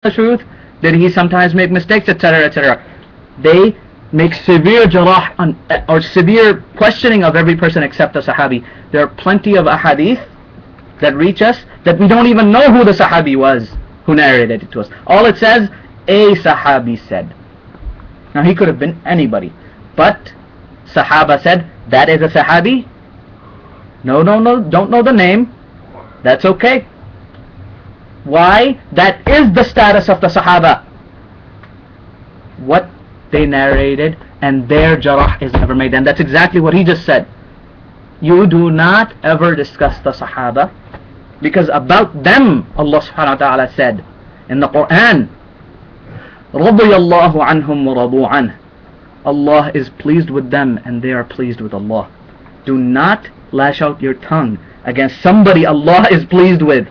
the truth? Did he sometimes make mistakes, etc., etc.? They make severe jarah or severe questioning of every person except the Sahabi. There are plenty of ahadith that reach us that we don't even know who the Sahabi was who narrated it to us. All it says, a Sahabi said. Now he could have been anybody, but Sahaba said, that is a Sahabi? No, don't know the name. That's okay. Why? That is the status of the Sahaba. What they narrated, and their jarah is never made. And that's exactly what he just said. You do not ever discuss the Sahaba, because about them Allah subhanahu wa ta'ala said in the Quran, رَضِيَ اللَّهُ عَنْهُمْ وَرَضُوا عَنْهُ. Allah is pleased with them and they are pleased with Allah. Do not lash out your tongue against somebody Allah is pleased with.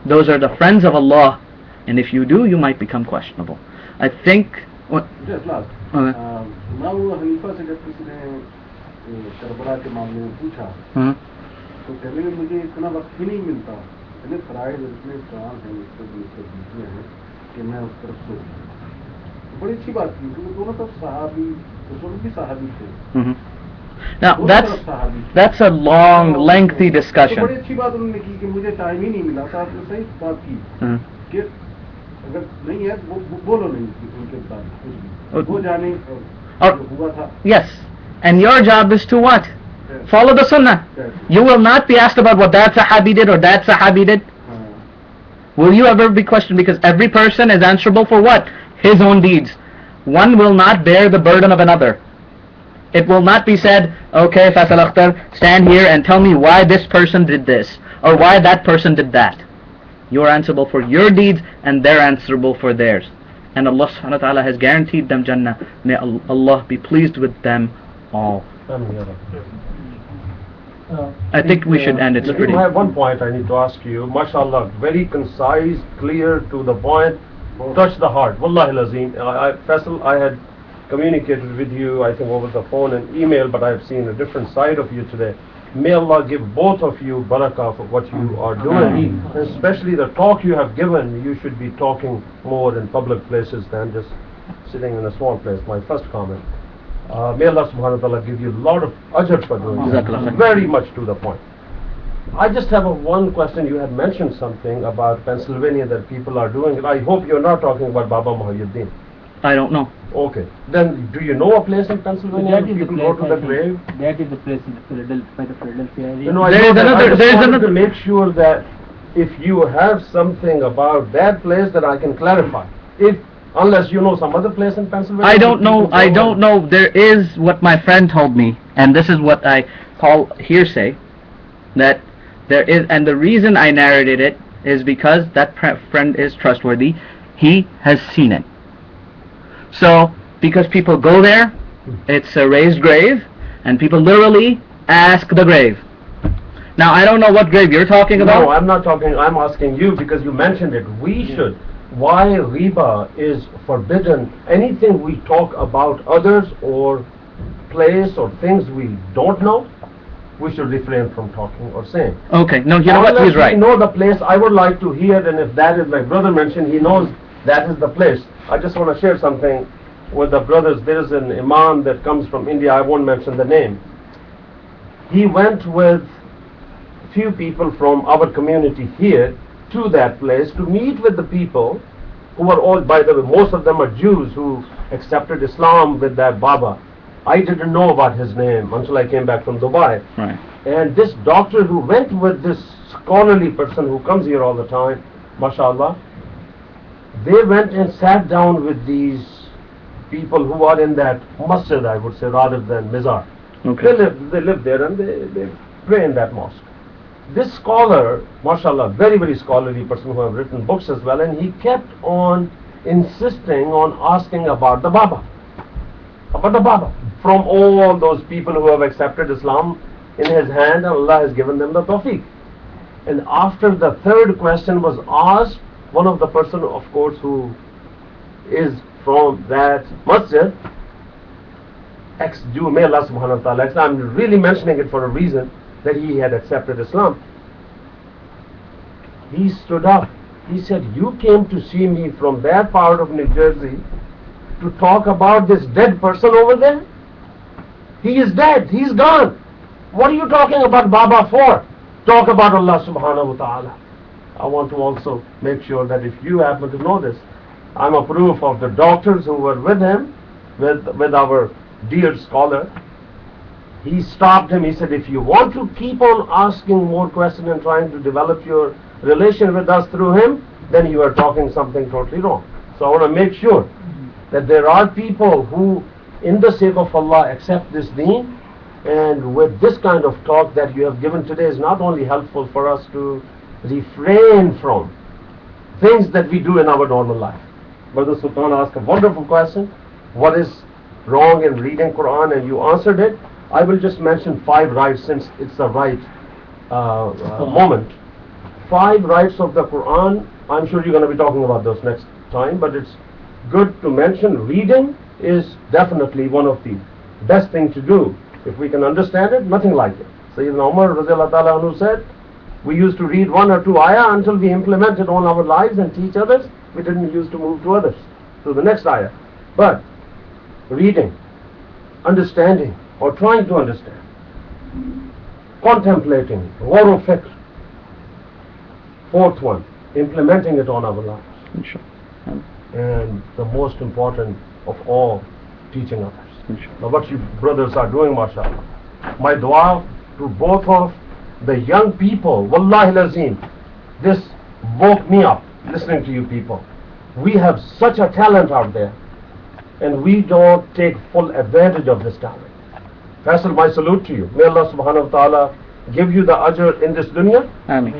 Those are the friends of Allah, and if you do, you might become questionable. I think just last now Hanifa से जब किसी ने Karbala के मामले में पूछा तो कहने लगे मुझे इतना वक्त ही नहीं मिलता, इतने फराइज इतने काम हैं इसके हैं कि मैं उस तरफ सोचूं। बड़ी अच्छी बात थी क्योंकि दोनों तरफ सहाबी रसूल भी सहाबी थे। Now that's a long, lengthy discussion. बड़ी अच्छी बात उन्होंने की कि मुझे टाइम ही नहीं मिला था। आपने सही बात की कि अगर नहीं है वो बोलो नहीं उनके बारे वो जाने हुआ था। Yes, and your job is to what? Follow the Sunnah. You will not be asked about what that Sahabi did or that Sahabi did. Will you ever be questioned? Because every person is answerable for what? His own deeds. One will not bear the burden of another. It will not be said, okay, Faisal Akhtar, stand here and tell me why this person did this or why that person did that. You are answerable for your deeds and they're answerable for theirs. And Allah subhanahu wa ta'ala has guaranteed them Jannah. May Allah be pleased with them all. I think we should end. It's pretty. I have one point I need to ask you. MashaAllah, very concise, clear, to the point, touch the heart. Wallahi lazim. Faisal, I had communicated with you, I think over the phone and email, but I have seen a different side of you today. May Allah give both of you barakah for what you are doing, and especially the talk you have given. You should be talking more in public places than just sitting in a small place. My first comment. May Allah subhanahu wa ta'ala give you a lot of ajr for doing that. Very much to the point. I just have one question. You had mentioned something about Pennsylvania that people are doing it. I hope you're not talking about Baba Muhyiddin. I don't know. Okay. Then, do you know a place in Pennsylvania where people go to the grave? That is the place in the Philadelphia area. You know, I just wanted to make sure that if you have something about that place that I can clarify. Unless you know some other place in Pennsylvania. I don't know. There is what my friend told me, and this is what I call hearsay, that there is, and the reason I narrated it is because that friend is trustworthy. He has seen it. So, because people go there, it's a raised grave, and people literally ask the grave. Now, I don't know what grave you're talking about. No, I'm not talking, I'm asking you because you mentioned it. We should. Why riba is forbidden? Anything we talk about others or place or things we don't know, we should refrain from talking or saying. Okay, no, you know what, he's right. If we know the place, I would like to hear, and if that is, like brother mentioned, he knows that is the place. I just want to share something with the brothers. There is an imam that comes from India, I won't mention the name. He went with few people from our community here to that place to meet with the people who are all, by the way, most of them are Jews who accepted Islam with that Baba. I didn't know about his name until I came back from Dubai. Right. And this doctor who went with this scholarly person who comes here all the time, mashallah, they went and sat down with these people who are in that masjid, I would say, rather than mizar. Okay. They live there and they pray in that mosque. This scholar, mashallah, very, very scholarly person who have written books as well, and he kept on insisting on asking about the Baba. About the Baba. From all those people who have accepted Islam in his hand, and Allah has given them the tawfiq. And after the third question was asked, one of the person, of course, who is from that masjid, ex-Jew, may Allah subhanahu wa ta'ala, I'm really mentioning it for a reason, that he had accepted Islam. He stood up He said, you came to see me from that part of New Jersey to talk about this dead person over there? He is dead. He's gone. What are you talking about Baba for? Talk about Allah subhanahu wa ta'ala. I want to also make sure that if you happen to know this, I'm a proof of the doctors who were with him, with our dear scholar. He stopped him. He said, if you want to keep on asking more questions and trying to develop your relation with us through him, then you are talking something totally wrong. So I want to make sure that there are people who, in the sake of Allah, accept this deen, and with this kind of talk that you have given today is not only helpful for us to refrain from things that we do in our normal life. Brother Sultan asked a wonderful question. What is wrong in reading Quran? And you answered it. I will just mention 5 rights since it's the right moment. 5 rights of the Quran. I'm sure you're going to be talking about those next time, but it's good to mention. Reading is definitely one of the best thing to do. If we can understand it, nothing like it. Sayyidina Umar radhiyallahu ta'ala anhu said, we used to read 1 or 2 ayah until we implemented on our lives and teach others. We didn't used to move to others, to the next ayah. But reading, understanding, or trying to understand, contemplating, ghawr o fikr. 4th one, implementing it on our lives. And the most important of all, teaching others. Now what you brothers are doing, mashallah. My dua to both of the young people, wallahi lazim, this woke me up listening to you people. We have such a talent out there, and we don't take full advantage of this talent. Faisal, my salute to you. May Allah subhanahu wa ta'ala give you the ajr in this dunya, Ameen.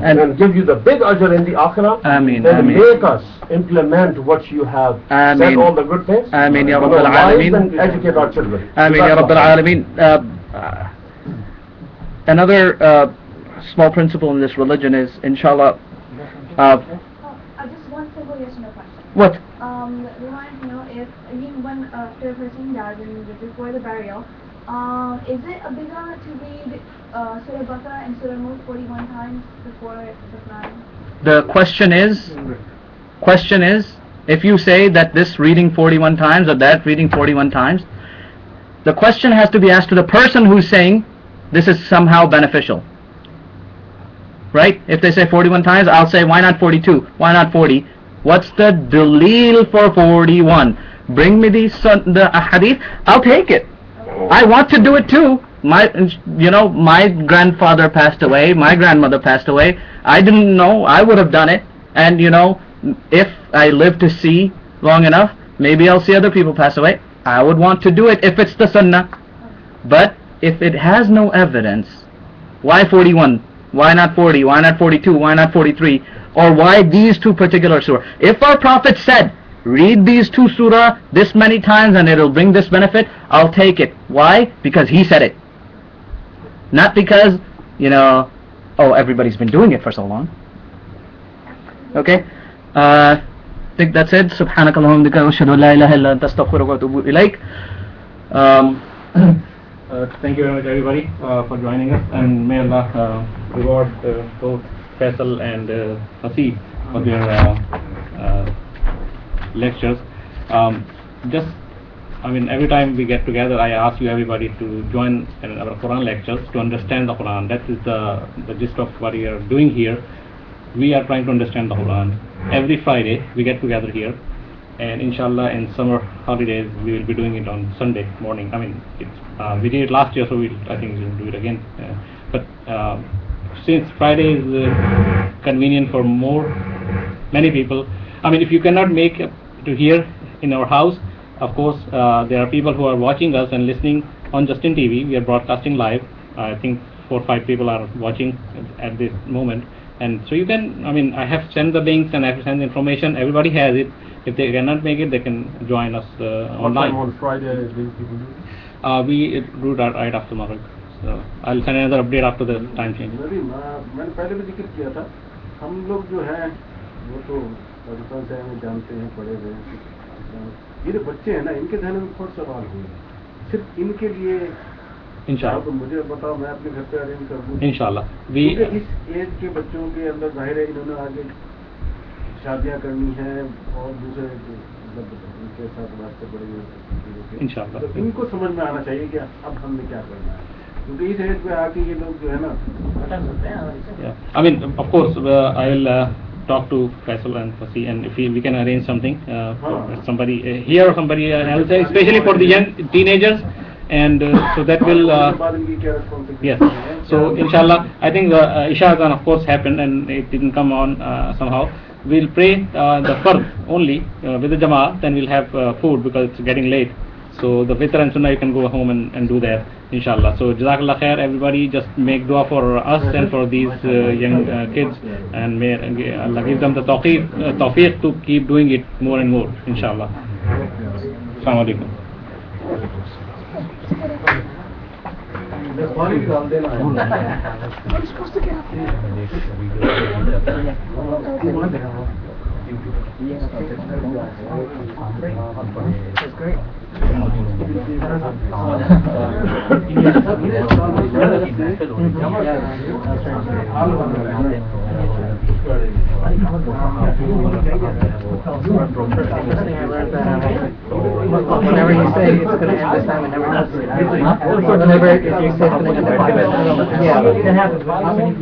and give you the big ajr in the akhirah, Ameen. and Ameen. make us implement what you have said, Ameen. all the good things, Ameen ya in Rabbil our lives, Alameen. and educate our children. Ameen ya Rabbil Alameen. Another small principle in this religion is, inshallah, Just one simple yes or no question. what? We wanted to know if, when after a person dies and before the burial, is it a bidah to read Surah Baqarah and Surah Mulk 41 times before the nine? The question is, if you say that this reading 41 times or that reading 41 times, the question has to be asked to the person who's saying this is somehow beneficial. Right? If they say 41 times, I'll say, why not 42? Why not 40? What's the dalil for 41? Bring me the hadith, I'll take it. I want to do it too. My grandfather passed away, my grandmother passed away. I didn't know, I would have done it. And if I live to see long enough, maybe I'll see other people pass away. I would want to do it if it's the sunnah. But if it has no evidence, why 41? Why not 40? Why not 42? Why not 43? Or why these 2 particular surah? If our Prophet said, read these 2 surah this many times and it'll bring this benefit, I'll take it. Why? Because he said it. Not because, everybody's been doing it for so long. Okay? I think that's it. Subhanakallahumma wa ashhadu an la ilaha illa anta astaghfiruka wa atubu ilaik. Thank you very much, everybody, for joining us, and may Allah reward both Faisal and Hasib for their lectures. Every time we get together, I ask you everybody to join in our Quran lectures to understand the Quran. That is the gist of what we are doing here. We are trying to understand the Quran. Every Friday we get together here, and inshallah in summer holidays we will be doing it on Sunday morning. We did it last year, so I think we'll do it again. But since Friday is convenient for many people, if you cannot make it to here in our house, of course there are people who are watching us and listening on Justin TV. We are broadcasting live. I think 4 or 5 people are watching at this moment, and so you can. I have sent the links and I have sent the information. Everybody has it. If they cannot make it, they can join us online. What time on Friday these people do? We do that right after Maghrib. So I'll send another update after the time change. मैंने पहले भी जिक्र किया था, हम लोग जो हैं वो तो राजस्थान से हमें जानते हैं, पढ़े हुए हैं। ये जो बच्चे हैं ना, इनके ध्यान में बहुत सवाल हुए, सिर्फ इनके लिए इंशाअल्लाह। तो मुझे बताओ, मैं अपने घर पे अरेंज कर दूँ इंशाअल्लाह। इस एज के बच्चों के अंदर जाहिर है इन्होंने आगे शादियाँ करनी है और दूसरे मतलब उनके साथ वास्ते पड़ेंगे इंशाल्लाह। तो इनको समझ में आना चाहिए कि अब हमने क्या करना है, क्योंकि इस एज पे आके ये लोग जो है ना, I mean, of course, I will talk to Faisal and Fasi, and if we can arrange something for somebody here or somebody else, especially for the young teenagers, and so that will. बाद इनकी क्या responsibility Yes. है, So inshallah, I think Isha Azan of course happened and it didn't come on somehow. We'll pray the Fard only with the Jama'ah, then we'll have food because it's getting late. So the Fitr and Sunnah you can go home and do that, inshallah. So Jazakallah khair, everybody, just make dua for us and for these young kids, and may Allah give them the tawfiq to keep doing it more and more, inshallah. Assalamu alaikum. पानी भी डाल देना Whenever you say it's going to end this time, it never does. Whenever you say it's going to end this time, it never does. Yeah.